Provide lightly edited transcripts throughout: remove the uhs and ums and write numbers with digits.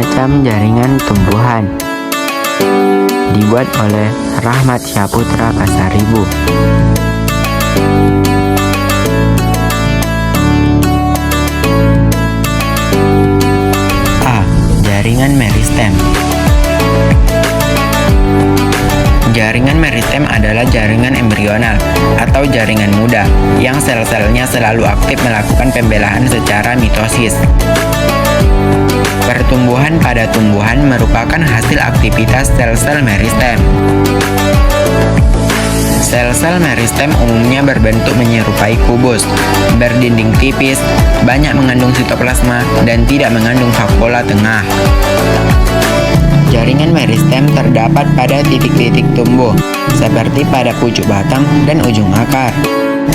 Sistem jaringan tumbuhan dibuat oleh Rahmat Syaputra Pasaribu. A. Jaringan meristem. Jaringan meristem adalah jaringan embrional atau jaringan muda yang sel-selnya selalu aktif melakukan pembelahan secara mitosis. Pertumbuhan pada tumbuhan merupakan hasil aktivitas sel-sel meristem. Sel-sel meristem umumnya berbentuk menyerupai kubus, berdinding tipis, banyak mengandung sitoplasma, dan tidak mengandung vakuola tengah. Jaringan meristem terdapat pada titik-titik tumbuh, seperti pada pucuk batang dan ujung akar.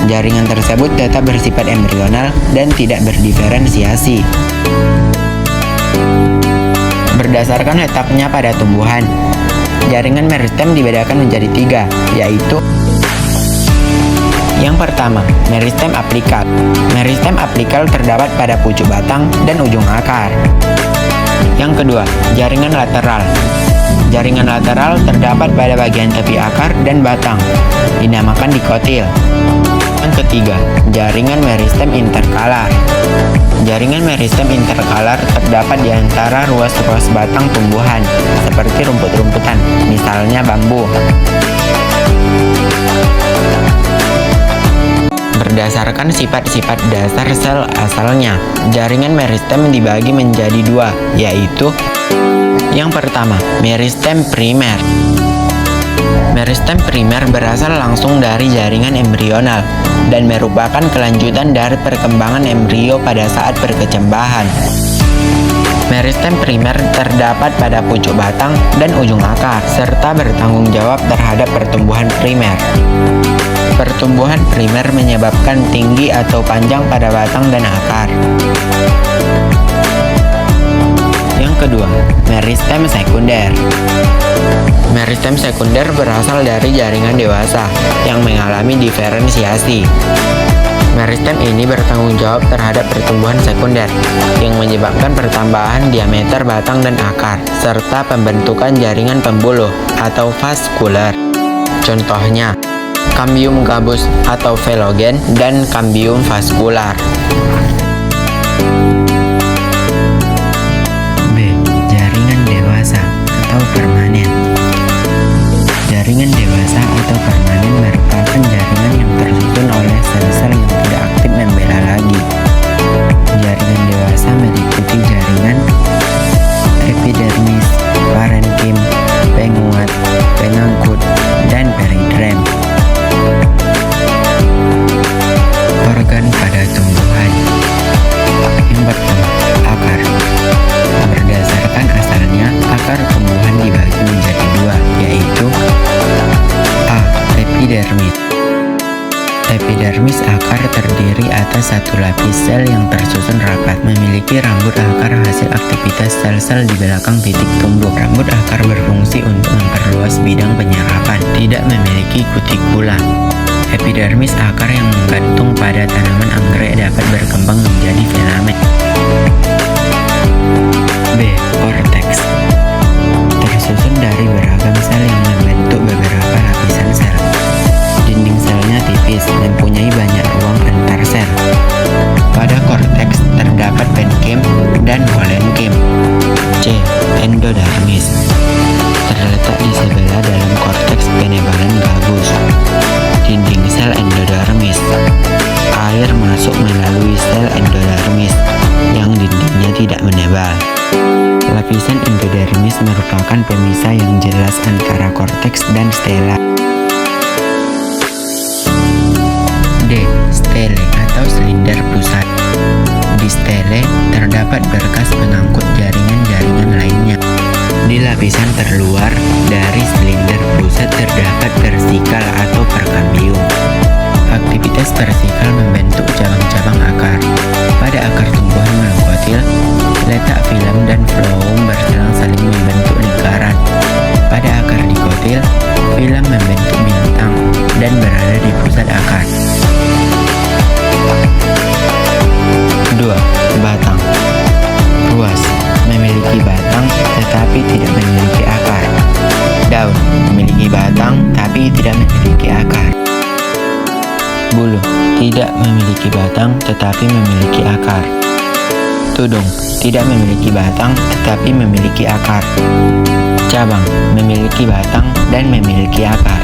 Jaringan tersebut tetap bersifat embrional dan tidak berdiferensiasi. Berdasarkan letaknya pada tumbuhan, jaringan meristem dibedakan menjadi 3, yaitu: yang pertama, meristem aplikal. Meristem aplikal terdapat pada pucuk batang dan ujung akar. Yang kedua, jaringan lateral. Jaringan lateral terdapat pada bagian tepi akar dan batang, dinamakan dikotil. Yang ketiga, jaringan meristem interkalar. Jaringan meristem interkalar terdapat di antara ruas-ruas batang tumbuhan, seperti rumput-rumputan, misalnya bambu. Berdasarkan sifat-sifat dasar sel asalnya, jaringan meristem dibagi menjadi 2, yaitu: yang pertama, meristem primer. Meristem primer berasal langsung dari jaringan embrional dan merupakan kelanjutan dari perkembangan embrio pada saat perkecambahan. Meristem primer terdapat pada pucuk batang dan ujung akar, serta bertanggung jawab terhadap pertumbuhan primer. Pertumbuhan primer menyebabkan tinggi atau panjang pada batang dan akar. Yang kedua, meristem sekunder. Meristem sekunder berasal dari jaringan dewasa yang mengalami diferensiasi. Meristem ini bertanggung jawab terhadap pertumbuhan sekunder yang menyebabkan pertambahan diameter batang dan akar, serta pembentukan jaringan pembuluh atau vaskuler. Contohnya, cambium gabus atau velogen dan cambium vascular. B. Jaringan dewasa atau permanen. Jaringan dewasa atau permanen merupakan jaringan yang tersusun oleh sel-sel yang tidak aktif membela lagi. Jaringan dewasa meliputi jaringan epidermis, parenkim, penguat, pengangkut, dan peridrem. Organ pada tumbuhan. Yang pertama, akar. Berdasarkan asalnya, akar tumbuhan dibagi menjadi 2, yaitu: A. Epidermis. Epidermis akar terdiri atas satu lapis sel yang tersusun rapat, memiliki rambut akar hasil aktivitas sel-sel di belakang titik tumbuh. Rambut akar berfungsi untuk memperluas bidang penyerapan, tidak memiliki kutikula. Epidermis akar yang menggantung pada tanaman anggrek dapat berkembang menjadi filamen. B. Korteks. Tersusun dari beragam sel yang membentuk beberapa lapisan sel. Dinding selnya tipis, mempunyai banyak ruang antar sel. Pada korteks terdapat parenchyma dan volenchyma. C. Endodermis. Terletak di sebelah dalam korteks penebalan gabus. Dinding sel endodermis. Air masuk melalui sel endodermis yang dindingnya tidak menebal. Lapisan endodermis merupakan pemisah yang jelas antara korteks dan stela. D. Stele atau silinder pusat. Di stele terdapat berkas pengangkut jaringan-jaringan lainnya. Di lapisan terluar dari silinder pusat terdapat persikal atau perkambium. Aktivitas persikal membentuk cabang-cabang akar. Pada akar tumbuhan monokotil, letak filem dan floem berselang-saling membentuk lingkaran. Pada akar dikotil, filem membentuk bintang dan berada di pusat akar. 2. Batang. Ruas, memiliki batang tetapi tidak memiliki akar. Daun memiliki batang tapi tidak memiliki akar. Bulu tidak memiliki batang tetapi memiliki akar. Tudung tidak memiliki batang tetapi memiliki akar. Cabang memiliki batang dan memiliki akar.